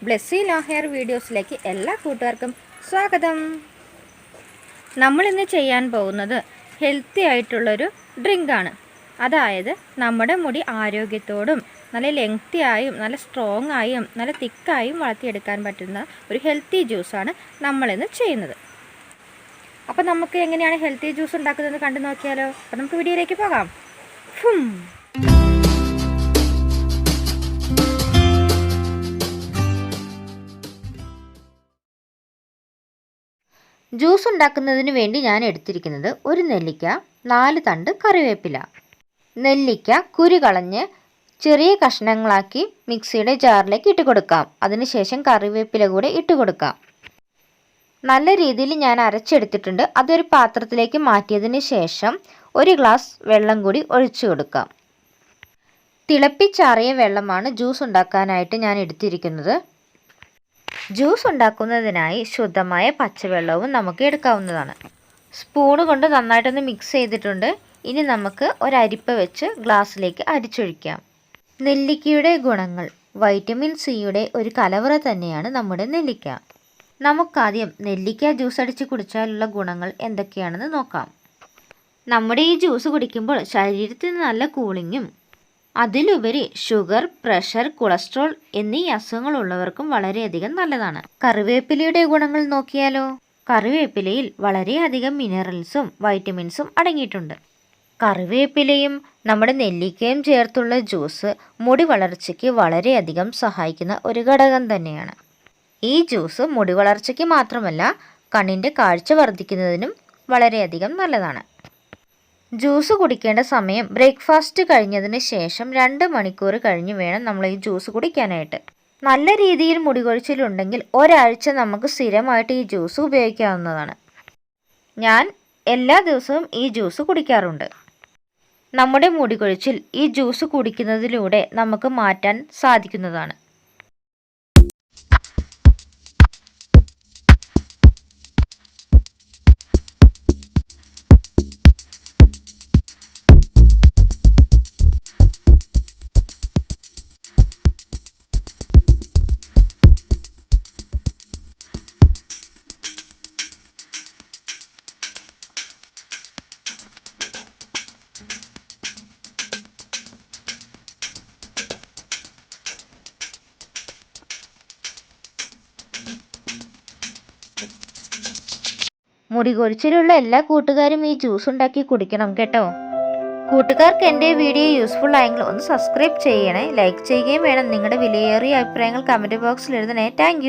Blessy law hair വീഡിയോസിലേക്ക് എല്ലാ കൂട്ടുകാർക്കും സ്വാഗതം. നമ്മളിന്ന് ചെയ്യാൻ പോകുന്നത് ഹെൽത്തി ആയിട്ടുള്ളൊരു ഡ്രിങ്കാണ്. അതായത് നമ്മുടെ മുടി ആരോഗ്യത്തോടും നല്ല ലെങ്തിയായും നല്ല സ്ട്രോങ് ആയും നല്ല തിക്കായും വളർത്തിയെടുക്കാൻ പറ്റുന്ന ഒരു ഹെൽത്തി ജ്യൂസാണ് നമ്മളിന്ന് ചെയ്യുന്നത്. അപ്പോൾ നമുക്ക് എങ്ങനെയാണ് ഹെൽത്തി ജ്യൂസ് ഉണ്ടാക്കുന്നതെന്ന് കണ്ടു നോക്കിയാലോ? അപ്പോൾ നമുക്ക് വീഡിയോയിലേക്ക് പോകാം. ജ്യൂസ് ഉണ്ടാക്കുന്നതിന് വേണ്ടി ഞാൻ എടുത്തിരിക്കുന്നത് ഒരു നെല്ലിക്ക, 4 തണ്ട് കറിവേപ്പില. നെല്ലിക്ക കുരു കളഞ്ഞ് ചെറിയ കഷ്ണങ്ങളാക്കി മിക്സിയുടെ ജാറിലേക്ക് ഇട്ട് കൊടുക്കാം. അതിനുശേഷം കറിവേപ്പില കൂടെ ഇട്ട് കൊടുക്കാം. നല്ല രീതിയിൽ ഞാൻ അരച്ചെടുത്തിട്ടുണ്ട്. അതൊരു പാത്രത്തിലേക്ക് മാറ്റിയതിന് ശേഷം 1 ഗ്ലാസ് വെള്ളം കൂടി ഒഴിച്ചു കൊടുക്കാം. തിളപ്പിച്ചാറിയ വെള്ളമാണ് ജ്യൂസ് ഉണ്ടാക്കാനായിട്ട് ഞാൻ എടുത്തിരിക്കുന്നത്. ജ്യൂസ് ഉണ്ടാക്കുന്നതിനായി ശുദ്ധമായ പച്ചവെള്ളവും നമുക്ക് എടുക്കാവുന്നതാണ്. സ്പൂണ് കൊണ്ട് നന്നായിട്ടൊന്ന് മിക്സ് ചെയ്തിട്ടുണ്ട്. ഇനി നമുക്ക് ഒരരിപ്പ വെച്ച് ഗ്ലാസ്സിലേക്ക് അരിച്ചൊഴിക്കാം. നെല്ലിക്കയുടെ ഗുണങ്ങൾ. വൈറ്റമിൻ സിയുടെ ഒരു കലവറ തന്നെയാണ് നമ്മുടെ നെല്ലിക്ക. നമുക്കാദ്യം നെല്ലിക്ക ജ്യൂസ് അടിച്ച് കുടിച്ചാലുള്ള ഗുണങ്ങൾ എന്തൊക്കെയാണെന്ന് നോക്കാം. നമ്മുടെ ഈ ജ്യൂസ് കുടിക്കുമ്പോൾ ശരീരത്തിന് നല്ല കൂളിങ്ങും അതിലുപരി ഷുഗർ, പ്രഷർ, കൊളസ്ട്രോൾ എന്നീ അസുഖങ്ങളുള്ളവർക്കും വളരെയധികം നല്ലതാണ്. കറിവേപ്പിലയുടെ ഗുണങ്ങൾ നോക്കിയാലോ? കറിവേപ്പിലയിൽ വളരെയധികം മിനറൽസും വൈറ്റമിൻസും അടങ്ങിയിട്ടുണ്ട്. കറിവേപ്പിലയും നമ്മുടെ നെല്ലിക്കയും ചേർത്തുള്ള ജ്യൂസ് മുടി വളർച്ചയ്ക്ക് വളരെയധികം സഹായിക്കുന്ന ഒരു ഘടകം തന്നെയാണ്. ഈ ജ്യൂസ് മുടി വളർച്ചയ്ക്ക് മാത്രമല്ല കണ്ണിൻ്റെ കാഴ്ച വർദ്ധിക്കുന്നതിനും വളരെയധികം നല്ലതാണ്. ജ്യൂസ് കുടിക്കേണ്ട സമയം ബ്രേക്ക്ഫാസ്റ്റ് കഴിഞ്ഞതിന് ശേഷം 2 മണിക്കൂർ കഴിഞ്ഞ് വേണം നമ്മൾ ഈ ജ്യൂസ് കുടിക്കാനായിട്ട്. നല്ല രീതിയിൽ മുടി കൊഴിച്ചിലുണ്ടെങ്കിൽ ഒരാഴ്ച നമുക്ക് സ്ഥിരമായിട്ട് ഈ ജ്യൂസ് ഉപയോഗിക്കാവുന്നതാണ്. ഞാൻ എല്ലാ ദിവസവും ഈ ജ്യൂസ് കുടിക്കാറുണ്ട്. നമ്മുടെ മുടി കൊഴിച്ചിൽ ഈ ജ്യൂസ് കുടിക്കുന്നതിലൂടെ നമുക്ക് മാറ്റാൻ സാധിക്കുന്നതാണ്. മുടി കൊഴിച്ചിലുള്ള എല്ലാ കൂട്ടുകാരും ഈ ജ്യൂസ് ഉണ്ടാക്കി കുടിക്കണം കേട്ടോ. കൂട്ടുകാർക്ക് എൻ്റെ വീഡിയോ യൂസ്ഫുൾ ആയെങ്കിൽ ഒന്ന് സബ്സ്ക്രൈബ് ചെയ്യണേ, ലൈക്ക് ചെയ്യുകയും വേണം. നിങ്ങളുടെ വിലയേറിയ അഭിപ്രായങ്ങൾ കമൻറ്റ് ബോക്സിൽ എഴുതണേ. താങ്ക്